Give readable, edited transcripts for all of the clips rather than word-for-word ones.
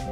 ¿Qué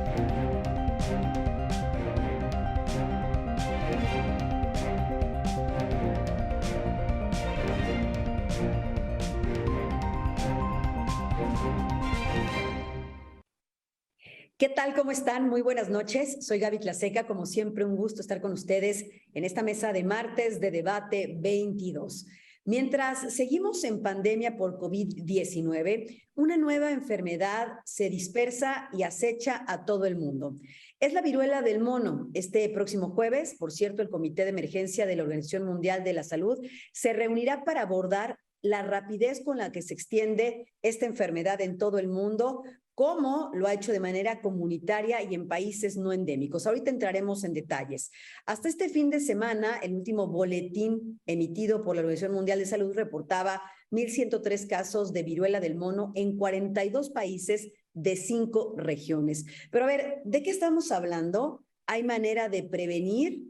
tal? ¿Cómo están? Muy buenas noches. Soy Gaby Tlaseca. Como siempre, un gusto estar con ustedes en esta mesa de martes de debate 22. Mientras seguimos en pandemia por COVID-19, una nueva enfermedad se dispersa y acecha a todo el mundo. Es la viruela del mono. Este próximo jueves, por cierto, el Comité de Emergencia de la Organización Mundial de la Salud se reunirá para abordar la rapidez con la que se extiende esta enfermedad en todo el mundo, cómo lo ha hecho de manera comunitaria y en países no endémicos. Ahorita entraremos en detalles. Hasta este fin de semana, el último boletín emitido por la Organización Mundial de Salud reportaba 1,103 casos de viruela del mono en 42 países de 5 regiones. Pero a ver, ¿de qué estamos hablando? ¿Hay manera de prevenir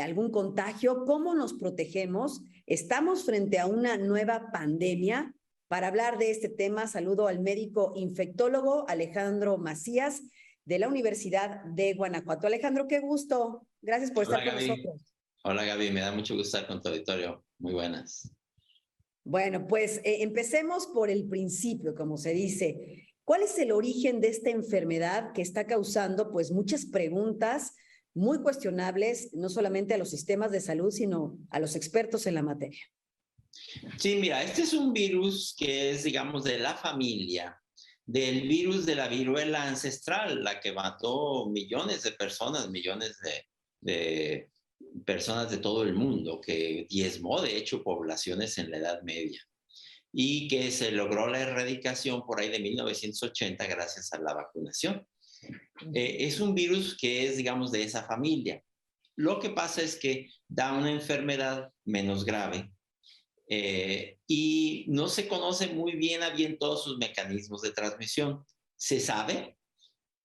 algún contagio? ¿Cómo nos protegemos? ¿Estamos frente a una nueva pandemia? Para hablar de este tema, saludo al médico infectólogo Alejandro Macías de la Universidad de Guanajuato. Alejandro, qué gusto. Gracias por estar con nosotros. Hola Gaby, me da mucho gusto estar con tu auditorio. Muy buenas. Bueno, pues empecemos por el principio, como se dice. ¿Cuál es el origen de esta enfermedad que está causando pues muchas preguntas muy cuestionables, no solamente a los sistemas de salud, sino a los expertos en la materia? Sí, mira, este es un virus que es, digamos, de la familia del virus de la viruela ancestral, la que mató millones de personas, millones de personas de todo el mundo, que diezmó, de hecho, poblaciones en la Edad Media y que se logró la erradicación por ahí de 1980 gracias a la vacunación. Es un virus que es, digamos, de esa familia. Lo que pasa es que da una enfermedad menos grave, y no se conoce muy bien a bien todos sus mecanismos de transmisión. Se sabe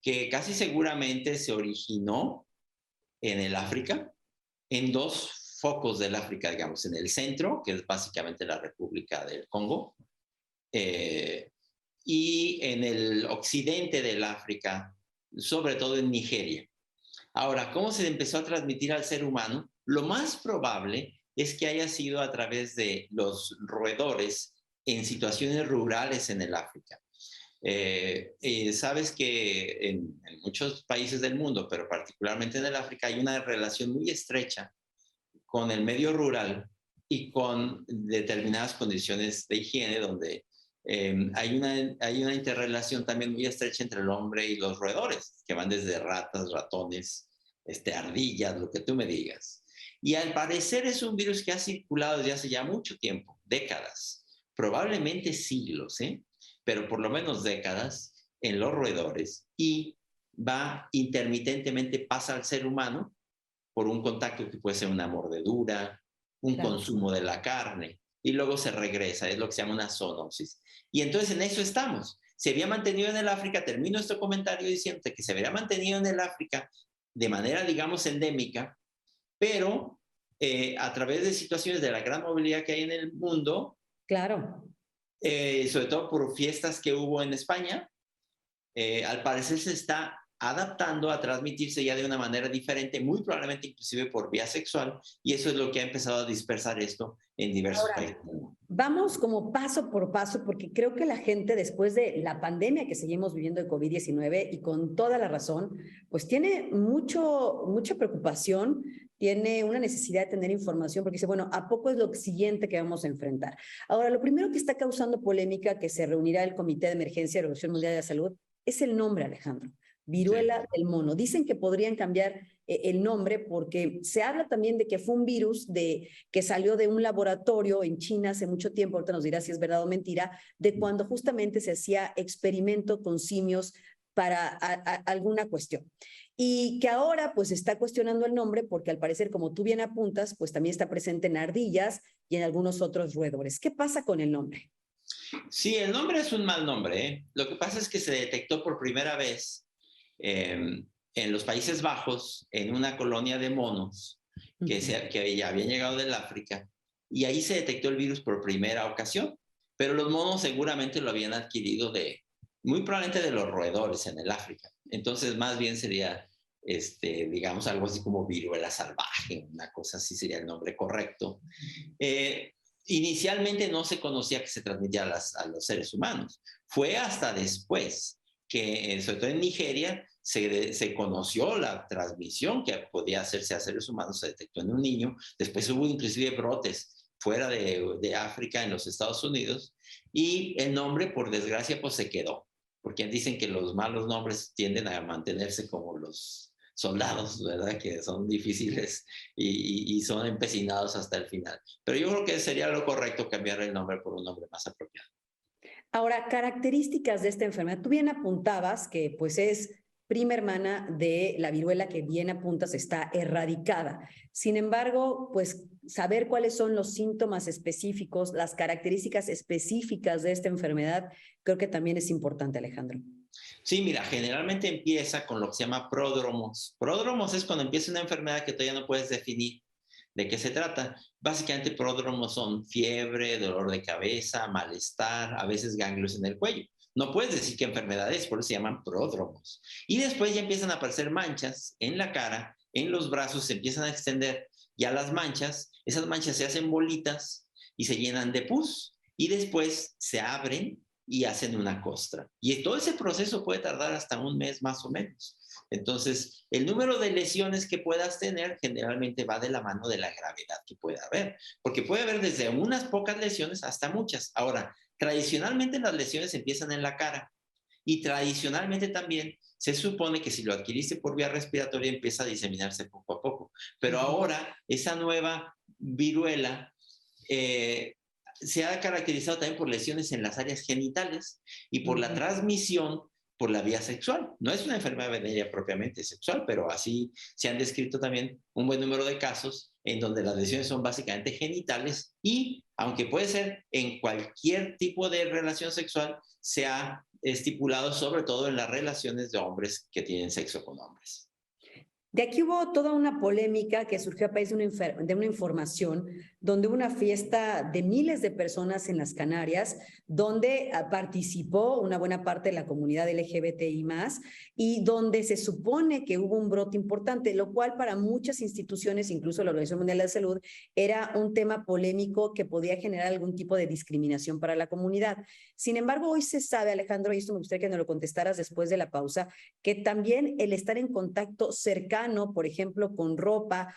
que casi seguramente se originó en el África, en dos focos del África, digamos, en el centro, que es básicamente la República del Congo, y en el occidente del África, sobre todo en Nigeria. Ahora, ¿cómo se empezó a transmitir al ser humano? Lo más probable es que haya sido a través de los roedores en situaciones rurales en el África. Sabes que en muchos países del mundo, pero particularmente en el África, hay una relación muy estrecha con el medio rural y con determinadas condiciones de higiene, donde hay una interrelación también muy estrecha entre el hombre y los roedores, que van desde ratas, ratones, ardillas, lo que tú me digas. Y al parecer es un virus que ha circulado desde hace ya mucho tiempo, décadas, probablemente siglos, pero por lo menos décadas en los roedores, y va intermitentemente, pasa al ser humano por un contacto que puede ser una mordedura, un consumo de la carne, y luego se regresa, es lo que se llama una zoonosis. Y entonces en eso estamos. Se había mantenido en el África, termino este comentario diciendo que se había mantenido en el África de manera, digamos, endémica, pero a través de situaciones de la gran movilidad que hay en el mundo, claro, sobre todo por fiestas que hubo en España, al parecer se está adaptando a transmitirse ya de una manera diferente, muy probablemente inclusive por vía sexual, y eso es lo que ha empezado a dispersar esto en diversos países. Vamos como paso por paso, porque creo que la gente, después de la pandemia que seguimos viviendo de COVID-19, y con toda la razón, pues tiene mucha preocupación, tiene una necesidad de tener información, porque dice, bueno, ¿a poco es lo siguiente que vamos a enfrentar? Ahora, lo primero que está causando polémica, que se reunirá el Comité de Emergencia de la Organización Mundial de la Salud, es el nombre, Alejandro. Viruela del mono. Dicen que podrían cambiar el nombre porque se habla también de que fue un virus que salió de un laboratorio en China hace mucho tiempo, ahorita nos dirá si es verdad o mentira, de cuando justamente se hacía experimento con simios para alguna cuestión. Y que ahora pues está cuestionando el nombre porque al parecer, como tú bien apuntas, pues también está presente en ardillas y en algunos otros roedores. ¿Qué pasa con el nombre? Sí, el nombre es un mal nombre. Lo que pasa es que se detectó por primera vez en los Países Bajos, en una colonia de monos que ya habían llegado del África, y ahí se detectó el virus por primera ocasión, pero los monos seguramente lo habían adquirido de muy probablemente de los roedores en el África. Entonces, más bien sería, digamos, algo así como viruela salvaje, una cosa así sería el nombre correcto. Inicialmente no se conocía que se transmitía a los seres humanos. Fue hasta después que, sobre todo en Nigeria, se conoció la transmisión que podía hacerse a seres humanos, se detectó en un niño. Después hubo inclusive brotes fuera de África, en los Estados Unidos, y el nombre, por desgracia, pues se quedó, porque dicen que los malos nombres tienden a mantenerse como los soldados, ¿verdad? Que son difíciles y son empecinados hasta el final. Pero yo creo que sería lo correcto cambiar el nombre por un nombre más apropiado. Ahora, características de esta enfermedad. Tú bien apuntabas que pues es prima hermana de la viruela, que bien apuntas está erradicada. Sin embargo, pues saber cuáles son los síntomas específicos, las características específicas de esta enfermedad, creo que también es importante, Alejandro. Sí, mira, generalmente empieza con lo que se llama pródromos. Pródromos es cuando empieza una enfermedad que todavía no puedes definir de qué se trata. Básicamente, pródromos son fiebre, dolor de cabeza, malestar, a veces ganglios en el cuello. No puedes decir qué enfermedad es, por eso se llaman pródromos. Y después ya empiezan a aparecer manchas en la cara, en los brazos, se empiezan a extender ya las manchas. Esas manchas se hacen bolitas y se llenan de pus. Y después se abren y hacen una costra. Y todo ese proceso puede tardar hasta un mes más o menos. Entonces, el número de lesiones que puedas tener generalmente va de la mano de la gravedad que pueda haber, porque puede haber desde unas pocas lesiones hasta muchas. Ahora, tradicionalmente las lesiones empiezan en la cara y tradicionalmente también se supone que si lo adquiriste por vía respiratoria empieza a diseminarse poco a poco. Pero ahora esa nueva viruela se ha caracterizado también por lesiones en las áreas genitales y por la transmisión por la vía sexual. No es una enfermedad venérea propiamente sexual, pero así se han descrito también un buen número de casos en donde las lesiones son básicamente genitales y, aunque puede ser en cualquier tipo de relación sexual, se ha estipulado sobre todo en las relaciones de hombres que tienen sexo con hombres. De aquí hubo toda una polémica que surgió a raíz de una información donde hubo una fiesta de miles de personas en las Canarias, donde participó una buena parte de la comunidad LGBTI+, y donde se supone que hubo un brote importante, lo cual para muchas instituciones, incluso la Organización Mundial de la Salud, era un tema polémico que podía generar algún tipo de discriminación para la comunidad. Sin embargo, hoy se sabe, Alejandro, y esto me gustaría que nos lo contestaras después de la pausa, que también el estar en contacto cercano, por ejemplo, con ropa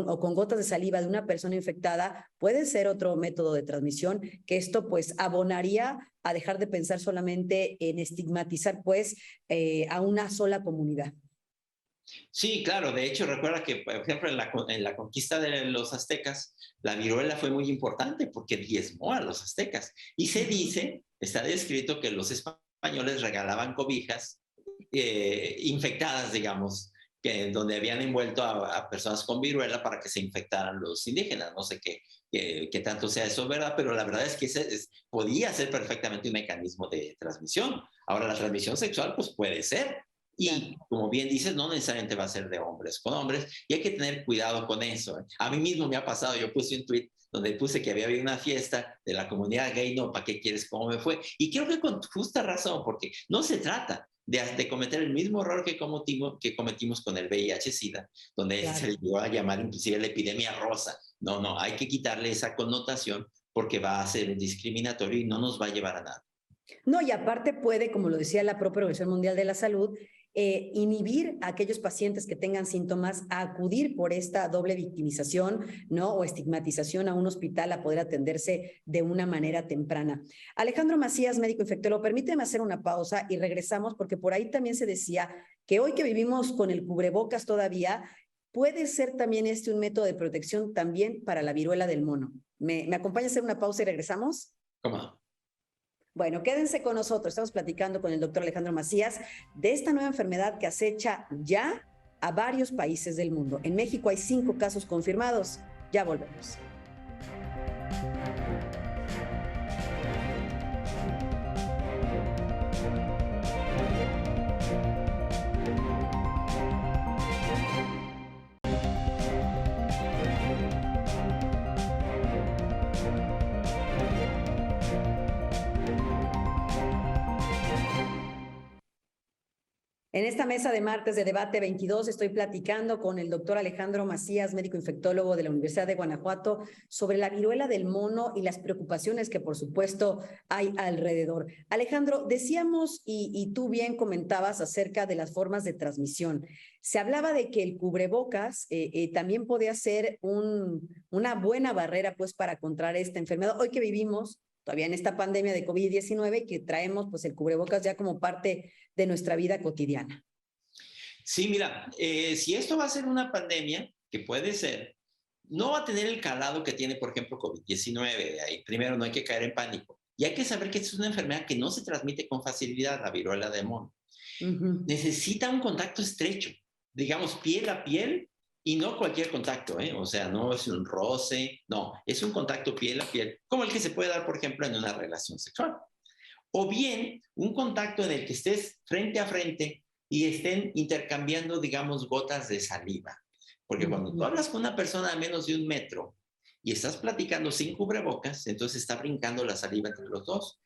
o con gotas de saliva de una persona infectada, puede ser otro método de transmisión, que esto pues abonaría a dejar de pensar solamente en estigmatizar pues a una sola comunidad. Sí, claro. De hecho, recuerda que, por ejemplo, en la conquista de los aztecas, la viruela fue muy importante porque diezmó a los aztecas. Y se dice, está descrito que los españoles regalaban cobijas infectadas, digamos, donde habían envuelto a personas con viruela para que se infectaran los indígenas. No sé qué tanto sea eso, ¿verdad? Pero la verdad es que podía ser perfectamente un mecanismo de transmisión. Ahora, la transmisión sexual, pues puede ser. Y como bien dices, no necesariamente va a ser de hombres con hombres, y hay que tener cuidado con eso. A mí mismo me ha pasado, yo puse un tweet donde puse que había habido una fiesta de la comunidad gay, no, ¿para qué quieres? ¿Cómo me fue? Y creo que con justa razón, porque no se trata de cometer el mismo error que cometimos con el VIH-Sida, donde se le llegó a llamar inclusive la epidemia rosa. No, hay que quitarle esa connotación porque va a ser discriminatorio y no nos va a llevar a nada. No, y aparte puede, como lo decía la propia Organización Mundial de la Salud, inhibir a aquellos pacientes que tengan síntomas a acudir por esta doble victimización, ¿no? O estigmatización a un hospital a poder atenderse de una manera temprana. Alejandro Macías, médico infectólogo, permíteme hacer una pausa y regresamos porque por ahí también se decía que hoy que vivimos con el cubrebocas todavía, puede ser también un método de protección también para la viruela del mono. ¿Me acompaña a hacer una pausa y regresamos? ¿Cómo no? Bueno, quédense con nosotros. Estamos platicando con el doctor Alejandro Macías de esta nueva enfermedad que acecha ya a varios países del mundo. En México hay 5 casos confirmados. Ya volvemos. En esta mesa de martes de debate 22 estoy platicando con el doctor Alejandro Macías, médico infectólogo de la Universidad de Guanajuato, sobre la viruela del mono y las preocupaciones que por supuesto hay alrededor. Alejandro, decíamos y tú bien comentabas acerca de las formas de transmisión. Se hablaba de que el cubrebocas también podía ser una buena barrera pues para contraer esta enfermedad. Hoy que vivimos todavía en esta pandemia de COVID-19 que traemos pues el cubrebocas ya como parte de nuestra vida cotidiana. Sí, mira, si esto va a ser una pandemia, que puede ser, no va a tener el calado que tiene, por ejemplo, COVID-19. Ahí, primero, no hay que caer en pánico. Y hay que saber que es una enfermedad que no se transmite con facilidad, la viruela del mono. Necesita un contacto estrecho, digamos, piel a piel, y no cualquier contacto, ¿eh? O sea, no es un roce, no, es un contacto piel a piel, como el que se puede dar, por ejemplo, en una relación sexual. O bien un contacto en el que estés frente a frente y estén intercambiando, digamos, gotas de saliva. Porque cuando tú hablas con una persona a menos de 1 metro y estás platicando sin cubrebocas, entonces está brincando la saliva entre los dos.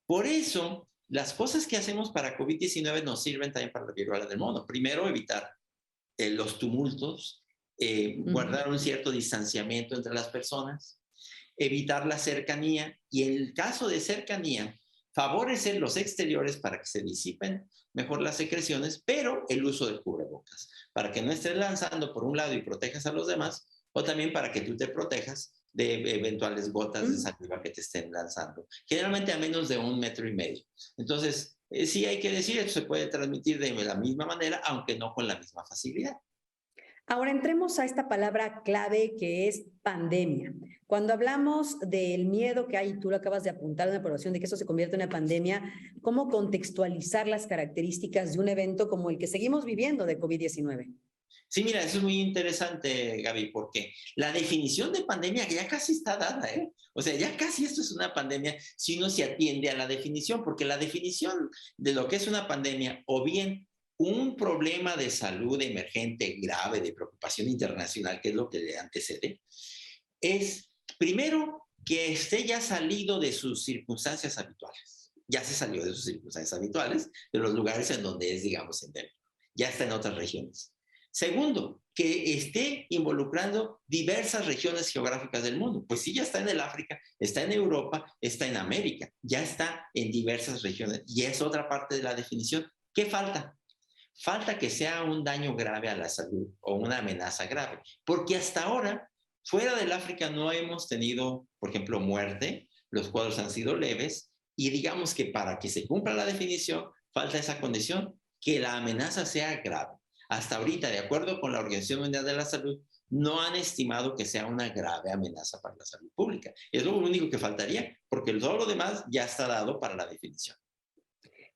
Por eso, las cosas que hacemos para COVID-19 nos sirven también para la viruela del mono. Primero, evitar los tumultos, guardar un cierto distanciamiento entre las personas, evitar la cercanía y en el caso de cercanía, favorecer los exteriores para que se disipen mejor las secreciones, pero el uso del cubrebocas, para que no estés lanzando por un lado y protejas a los demás, o también para que tú te protejas de eventuales gotas de saliva que te estén lanzando, generalmente a menos de 1,5 metros. Entonces, sí hay que decir, esto se puede transmitir de la misma manera, aunque no con la misma facilidad. Ahora entremos a esta palabra clave que es pandemia. Cuando hablamos del miedo que hay, tú lo acabas de apuntar en la aprobación de que esto se convierte en una pandemia, ¿cómo contextualizar las características de un evento como el que seguimos viviendo de COVID-19? Sí, mira, eso es muy interesante, Gaby, porque la definición de pandemia ya casi está dada, ¿eh? O sea, ya casi esto es una pandemia si uno se atiende a la definición, porque la definición de lo que es una pandemia, o bien un problema de salud emergente grave, de preocupación internacional, que es lo que le antecede, es primero que esté ya salido de sus circunstancias habituales. Ya se salió de sus circunstancias habituales, de los lugares en donde es, digamos, endémico. Ya está en otras regiones. Segundo, que esté involucrando diversas regiones geográficas del mundo. Pues sí, ya está en el África, está en Europa, está en América, ya está en diversas regiones. Y es otra parte de la definición. ¿Qué falta? Falta que sea un daño grave a la salud o una amenaza grave. Porque hasta ahora, fuera del África no hemos tenido, por ejemplo, muerte. Los cuadros han sido leves. Y digamos que para que se cumpla la definición, falta esa condición, que la amenaza sea grave. Hasta ahorita, de acuerdo con la Organización Mundial de la Salud, no han estimado que sea una grave amenaza para la salud pública. Es lo único que faltaría, porque todo lo demás ya está dado para la definición.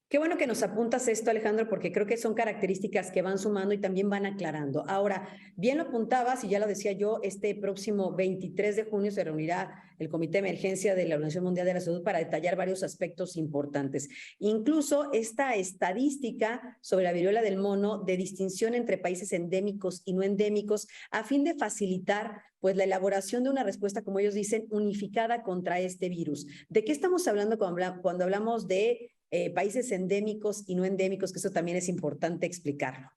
Qué bueno que nos apuntas esto, Alejandro, porque creo que son características que van sumando y también van aclarando. Ahora, bien lo apuntabas y ya lo decía yo, este próximo 23 de junio se reunirá el Comité de Emergencia de la Organización Mundial de la Salud para detallar varios aspectos importantes. Incluso esta estadística sobre la viruela del mono de distinción entre países endémicos y no endémicos a fin de facilitar pues la elaboración de una respuesta, como ellos dicen, unificada contra este virus. ¿De qué estamos hablando cuando hablamos de países endémicos y no endémicos? Que eso también es importante explicarlo.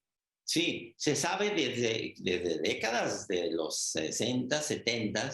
Sí, se sabe desde décadas de los 60, 70,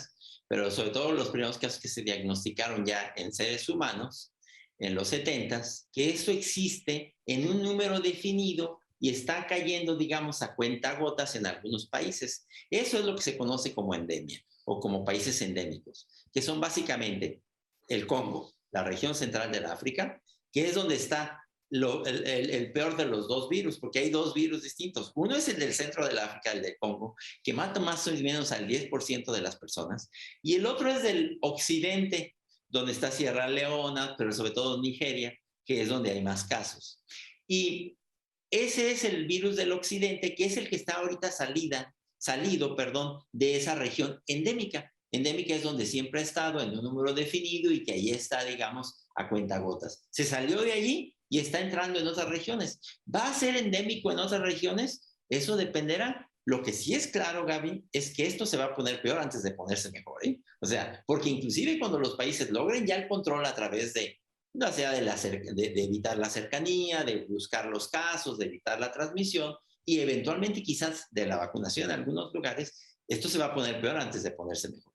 pero sobre todo los primeros casos que se diagnosticaron ya en seres humanos, en los 70, que esto existe en un número definido y está cayendo, digamos, a cuentagotas en algunos países. Eso es lo que se conoce como endemia o como países endémicos, que son básicamente el Congo, la región central del África, que es donde está el peor de los dos virus, porque hay dos virus distintos. Uno es el del centro del África, el de Congo, que mata más o menos al 10% de las personas, y el otro es del occidente, donde está Sierra Leona, pero sobre todo Nigeria, que es donde hay más casos. Y ese es el virus del occidente, que es el que está ahorita salido de esa región endémica. Endémica es donde siempre ha estado en un número definido y que ahí está, digamos, a cuentagotas. Se salió de allí y está entrando en otras regiones. ¿Va a ser endémico en otras regiones? Eso dependerá. Lo que sí es claro, Gaby, es que esto se va a poner peor antes de ponerse mejor, ¿eh? O sea, porque inclusive cuando los países logren ya el control a través de ya sea de evitar la cercanía, de buscar los casos, de evitar la transmisión y eventualmente quizás de la vacunación en algunos lugares, esto se va a poner peor antes de ponerse mejor.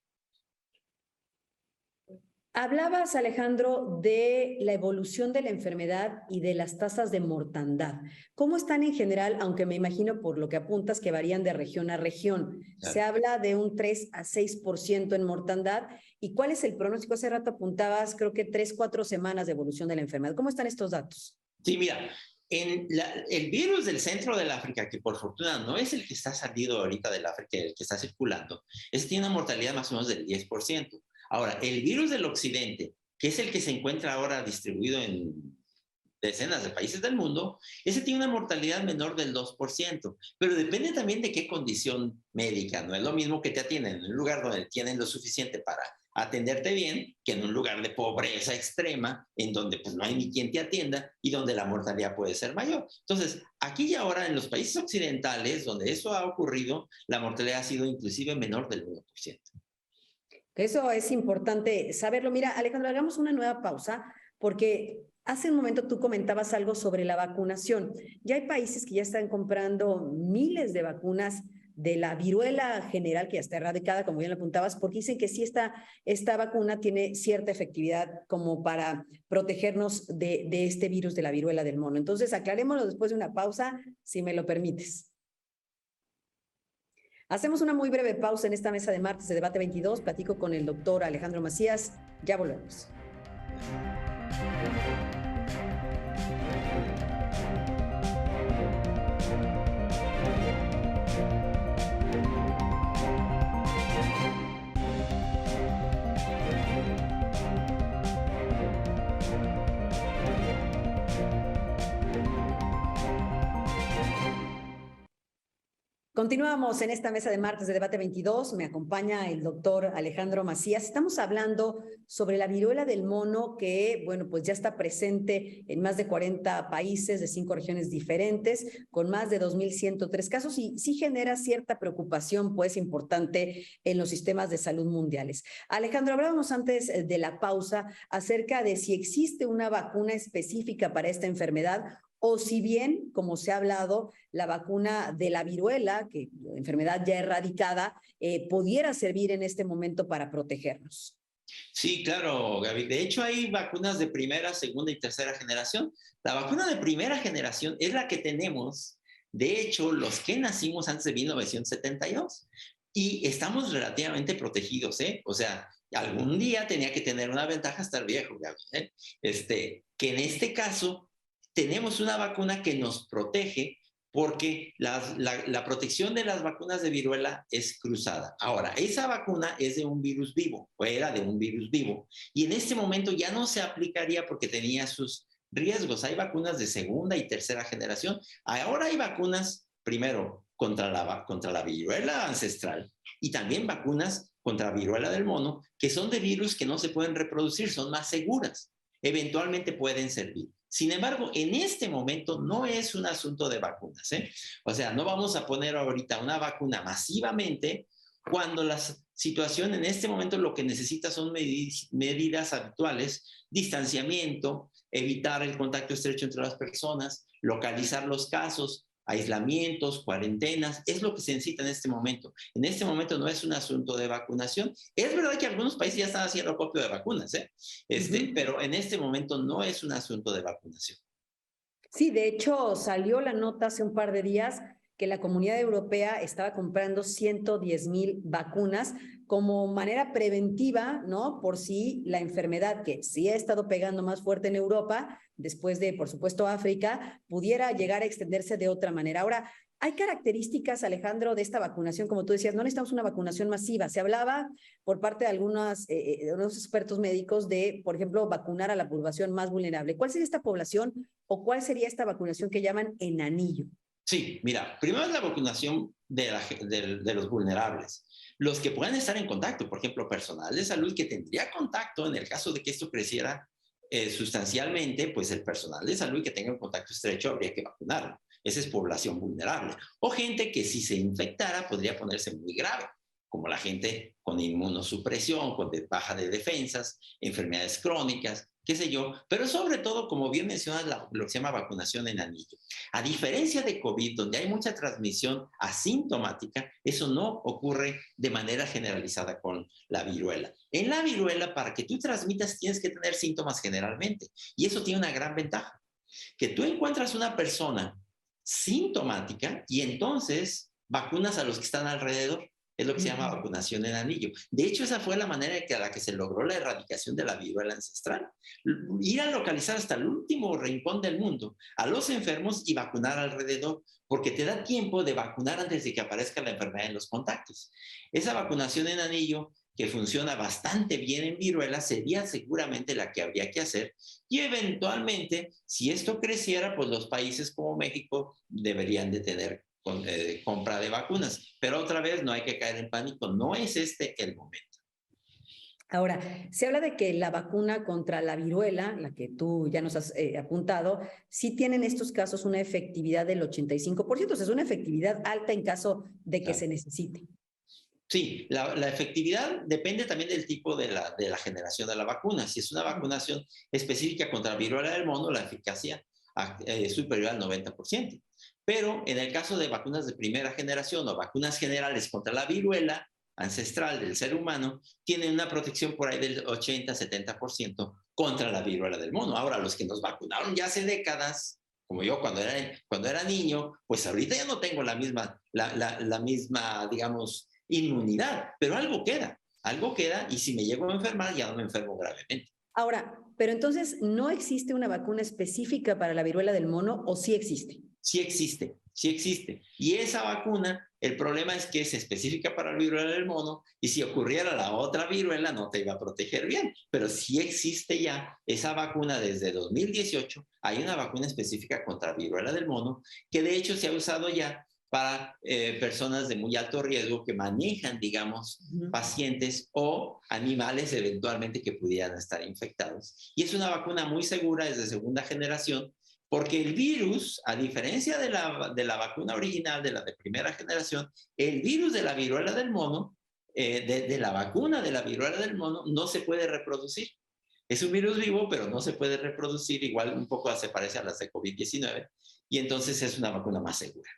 Hablabas, Alejandro, de la evolución de la enfermedad y de las tasas de mortandad. ¿Cómo están en general, aunque me imagino por lo que apuntas que varían de región a región? Claro. Se habla de un 3 a 6% en mortandad. ¿Y cuál es el pronóstico? Hace rato apuntabas, creo que 3, 4 semanas de evolución de la enfermedad. ¿Cómo están estos datos? Sí, mira, el virus del centro del África, que por fortuna no es el que está salido ahorita del África, el que está circulando, ese tiene una mortalidad más o menos del 10%. Ahora, el virus del occidente, que es el que se encuentra ahora distribuido en decenas de países del mundo, ese tiene una mortalidad menor del 2%, pero depende también de qué condición médica. No es lo mismo que te atienden en un lugar donde tienen lo suficiente para atenderte bien que en un lugar de pobreza extrema, en donde pues no hay ni quien te atienda y donde la mortalidad puede ser mayor. Entonces, aquí y ahora en los países occidentales, donde eso ha ocurrido, la mortalidad ha sido inclusive menor del 1%. Eso es importante saberlo. Mira, Alejandro, hagamos una nueva pausa porque hace un momento tú comentabas algo sobre la vacunación. Ya hay países que ya están comprando miles de vacunas de la viruela general, que ya está erradicada, como bien lo apuntabas, porque dicen que sí esta vacuna tiene cierta efectividad como para protegernos de este virus de la viruela del mono. Entonces, aclarémoslo después de una pausa, si me lo permites. Hacemos una muy breve pausa en esta mesa de martes de Debate 22. Platico con el doctor Alejandro Macías. Ya volvemos. Continuamos en esta mesa de martes de Debate 22. Me acompaña el doctor Alejandro Macías. Estamos hablando sobre la viruela del mono que, bueno, pues ya está presente en más de 40 países de 5 regiones diferentes, con más de 2.103 casos y sí genera cierta preocupación, pues, importante en los sistemas de salud mundiales. Alejandro, hablábamos antes de la pausa acerca de si existe una vacuna específica para esta enfermedad o si bien, como se ha hablado, la vacuna de la viruela, que enfermedad ya erradicada, pudiera servir en este momento para protegernos. Sí, claro, Gaby. De hecho, hay vacunas de primera, segunda y tercera generación. La vacuna de primera generación es la que tenemos, de hecho, los que nacimos antes de 1972. Y estamos relativamente protegidos, ¿eh? O sea, algún día tenía que tener una ventaja estar viejo, Gaby, ¿eh? Que en este caso tenemos una vacuna que nos protege porque la protección de las vacunas de viruela es cruzada. Ahora, esa vacuna es de un virus vivo, o era de un virus vivo, y en este momento ya no se aplicaría porque tenía sus riesgos. Hay vacunas de segunda y tercera generación. Ahora hay vacunas, primero, contra la viruela ancestral y también vacunas contra viruela del mono, que son de virus que no se pueden reproducir, son más seguras. Eventualmente pueden servir. Sin embargo, en este momento no es un asunto de vacunas, ¿eh? O sea, no vamos a poner ahorita una vacuna masivamente cuando la situación en este momento lo que necesita son medidas habituales, distanciamiento, evitar el contacto estrecho entre las personas, localizar los casos, aislamientos, cuarentenas, es lo que se necesita en este momento. En este momento no es un asunto de vacunación. Es verdad que algunos países ya están haciendo acopio de vacunas, ¿eh? Pero en este momento no es un asunto de vacunación. Sí, de hecho, salió la nota hace un par de días que la Comunidad Europea estaba comprando 110,000 vacunas como manera preventiva, ¿no? Por si la enfermedad que sí ha estado pegando más fuerte en Europa, después de, por supuesto, África, pudiera llegar a extenderse de otra manera. Ahora, hay características, Alejandro, de esta vacunación, como tú decías, no necesitamos una vacunación masiva. Se hablaba por parte de de unos expertos médicos de, por ejemplo, vacunar a la población más vulnerable. ¿Cuál sería esta población o cuál sería esta vacunación que llaman en anillo? Sí, mira, primero es la vacunación de los vulnerables. Los que puedan estar en contacto, por ejemplo, personal de salud que tendría contacto en el caso de que esto creciera sustancialmente, pues el personal de salud que tenga un contacto estrecho habría que vacunarlo. Esa es población vulnerable. O gente que si se infectara podría ponerse muy grave. como la gente con inmunosupresión, con baja de defensas, enfermedades crónicas, qué sé yo, pero sobre todo, como bien mencionas, lo que se llama vacunación en anillo. A diferencia de COVID, donde hay mucha transmisión asintomática, eso no ocurre de manera generalizada con la viruela. En la viruela, para que tú transmitas, tienes que tener síntomas generalmente, y eso tiene una gran ventaja, que tú encuentras una persona sintomática y entonces vacunas a los que están alrededor. Es lo que se llama vacunación en anillo. De hecho, esa fue la manera a la que se logró la erradicación de la viruela ancestral. Ir a localizar hasta el último rincón del mundo a los enfermos y vacunar alrededor, porque te da tiempo de vacunar antes de que aparezca la enfermedad en los contactos. Esa vacunación en anillo, que funciona bastante bien en viruela, sería seguramente la que habría que hacer. Y eventualmente, si esto creciera, pues los países como México deberían de tener compra de vacunas. Pero otra vez, no hay que caer en pánico, no es este el momento. Ahora, se habla de que la vacuna contra la viruela, la que tú ya nos has apuntado, sí tiene en estos casos una efectividad del 85%, o sea, es una efectividad alta en caso de que se necesite. Sí, la efectividad depende también del tipo de la generación de la vacuna. Si es una vacunación específica contra la viruela del mono, la eficacia es superior al 90%. Pero en el caso de vacunas de primera generación o vacunas generales contra la viruela ancestral del ser humano, tienen una protección por ahí del 80-70% contra la viruela del mono. Ahora, los que nos vacunaron ya hace décadas, como yo cuando era niño, pues ahorita ya no tengo la misma, digamos, inmunidad, pero algo queda y si me llego a enfermar ya no me enfermo gravemente. Ahora, pero entonces, ¿no existe una vacuna específica para la viruela del mono o sí existe? Sí existe, sí existe. Y esa vacuna, el problema es que es específica para la viruela del mono y si ocurriera la otra viruela no te iba a proteger bien. Pero sí existe ya esa vacuna desde 2018. Hay una vacuna específica contra la viruela del mono que de hecho se ha usado ya para personas de muy alto riesgo que manejan, digamos, pacientes o animales eventualmente que pudieran estar infectados. Y es una vacuna muy segura, es de segunda generación, porque el virus, a diferencia de la vacuna original, de la de primera generación, el virus de la viruela del mono, de la vacuna de la viruela del mono, no se puede reproducir. Es un virus vivo, pero no se puede reproducir, igual un poco se parece a las de COVID-19, y entonces es una vacuna más segura.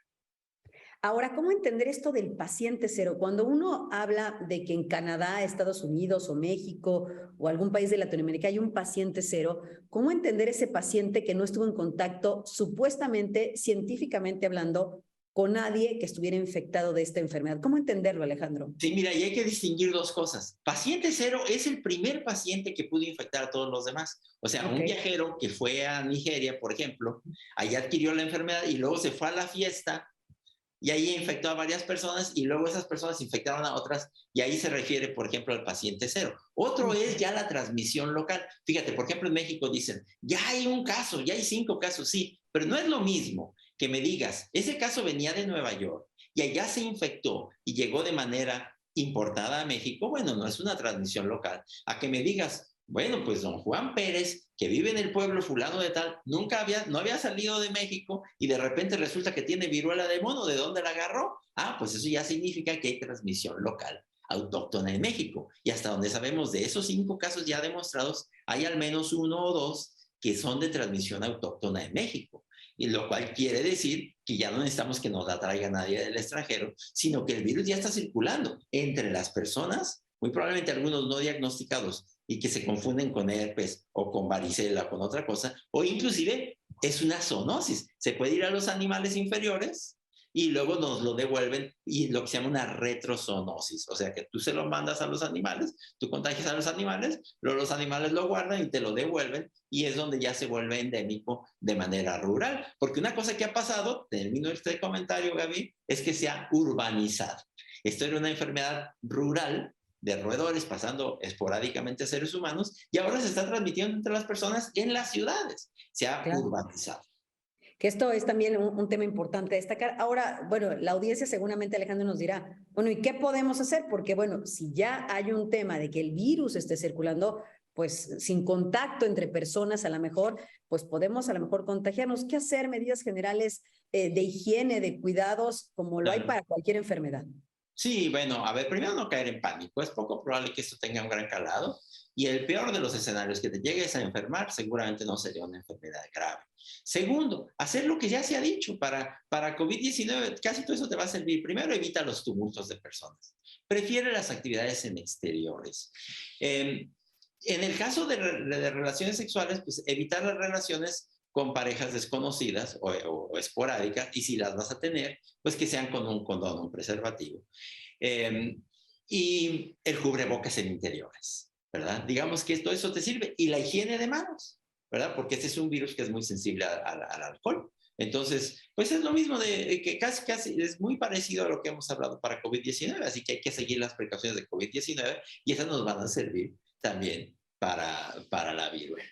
Ahora, ¿cómo entender esto del paciente cero? Cuando uno habla de que en Canadá, Estados Unidos o México o algún país de Latinoamérica hay un paciente cero, ¿cómo entender ese paciente que no estuvo en contacto, supuestamente, científicamente hablando, con nadie que estuviera infectado de esta enfermedad? ¿Cómo entenderlo, Alejandro? Sí, mira, y hay que distinguir dos cosas. Paciente cero es el primer paciente que pudo infectar a todos los demás. O sea, un viajero que fue a Nigeria, por ejemplo, ahí adquirió la enfermedad y luego se fue a la fiesta y ahí infectó a varias personas y luego esas personas infectaron a otras y ahí se refiere, por ejemplo, al paciente cero. Otro es ya la transmisión local. Fíjate, por ejemplo, en México dicen, ya hay un caso, ya hay 5 casos, sí, pero no es lo mismo que me digas, ese caso venía de Nueva York y allá se infectó y llegó de manera importada a México. Bueno, no es una transmisión local. A que me digas, bueno, pues don Juan Pérez, que vive en el pueblo fulano de tal, no había salido de México y de repente resulta que tiene viruela de mono. ¿De dónde la agarró? Ah, pues eso ya significa que hay transmisión local, autóctona en México. Y hasta donde sabemos de esos 5 casos ya demostrados, hay al menos 1 o 2 que son de transmisión autóctona en México. Y lo cual quiere decir que ya no necesitamos que nos la traiga nadie del extranjero, sino que el virus ya está circulando entre las personas, muy probablemente algunos no diagnosticados, y que se confunden con herpes o con varicela o con otra cosa, o inclusive es una zoonosis. Se puede ir a los animales inferiores y luego nos lo devuelven y lo que se llama una retrozoonosis, o sea que tú se lo mandas a los animales, tú contagias a los animales, luego los animales lo guardan y te lo devuelven y es donde ya se vuelve endémico de manera rural, porque una cosa que ha pasado, termino este comentario, Gaby, es que se ha urbanizado. Esto era una enfermedad rural de roedores pasando esporádicamente a seres humanos y ahora se está transmitiendo entre las personas en las ciudades. Se ha urbanizado. Que esto es también un tema importante destacar. Ahora, bueno, la audiencia seguramente, Alejandro, nos dirá, bueno, ¿y qué podemos hacer? Porque, bueno, si ya hay un tema de que el virus esté circulando, pues sin contacto entre personas, a lo mejor, pues podemos a lo mejor contagiarnos. ¿Qué hacer? Medidas generales de higiene, de cuidados, como lo hay para cualquier enfermedad. Sí, bueno, a ver, primero no caer en pánico. Es poco probable que esto tenga un gran calado. Y el peor de los escenarios, que te llegues a enfermar, seguramente no sería una enfermedad grave. Segundo, hacer lo que ya se ha dicho para COVID-19, casi todo eso te va a servir. Primero, evita los tumultos de personas. Prefiere las actividades en exteriores. En el caso de relaciones sexuales, pues evitar las relaciones con parejas desconocidas o esporádicas, y si las vas a tener, pues que sean con un condón, un preservativo. Y el cubrebocas en interiores, ¿verdad? Digamos que todo eso te sirve. Y la higiene de manos, ¿verdad? Porque este es un virus que es muy sensible al alcohol. Entonces, pues es lo mismo que casi es muy parecido a lo que hemos hablado para COVID-19, así que hay que seguir las precauciones de COVID-19 y esas nos van a servir también para la viruela.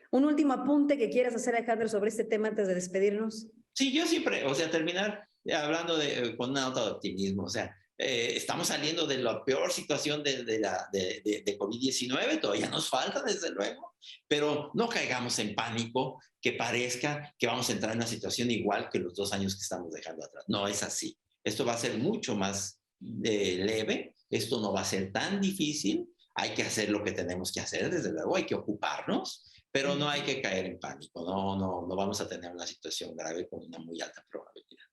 Un último apunte que quieras hacer, Alejandro, sobre este tema antes de despedirnos. Sí, yo siempre, o sea, terminar hablando con una nota de optimismo, o sea, estamos saliendo de la peor situación de COVID-19, todavía nos falta, desde luego, pero no caigamos en pánico, que parezca que vamos a entrar en una situación igual que los 2 años que estamos dejando atrás. No es así. Esto va a ser mucho más leve, esto no va a ser tan difícil, hay que hacer lo que tenemos que hacer, desde luego, hay que ocuparnos, pero no hay que caer en pánico, no vamos a tener una situación grave con una muy alta probabilidad.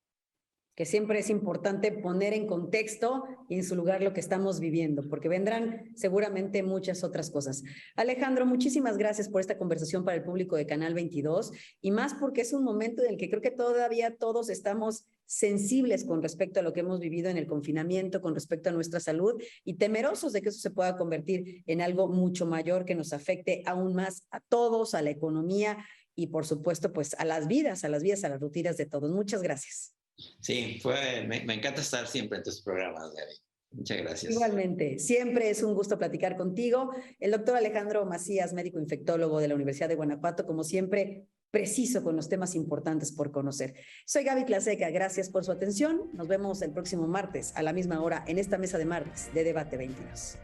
Que siempre es importante poner en contexto y en su lugar lo que estamos viviendo, porque vendrán seguramente muchas otras cosas. Alejandro, muchísimas gracias por esta conversación para el público de Canal 22, y más porque es un momento en el que creo que todavía todos estamos sensibles con respecto a lo que hemos vivido en el confinamiento, con respecto a nuestra salud, y temerosos de que eso se pueda convertir en algo mucho mayor que nos afecte aún más a todos, a la economía y por supuesto pues a las vidas, a las rutinas de todos. Muchas gracias. Sí, me encanta estar siempre en tus programas, Gaby. Muchas gracias. Igualmente, siempre es un gusto platicar contigo. El doctor Alejandro Macías, médico infectólogo de la Universidad de Guanajuato, como siempre, preciso con los temas importantes por conocer. Soy Gaby Tlaseca, gracias por su atención. Nos vemos el próximo martes a la misma hora en esta mesa de martes de Debate 22.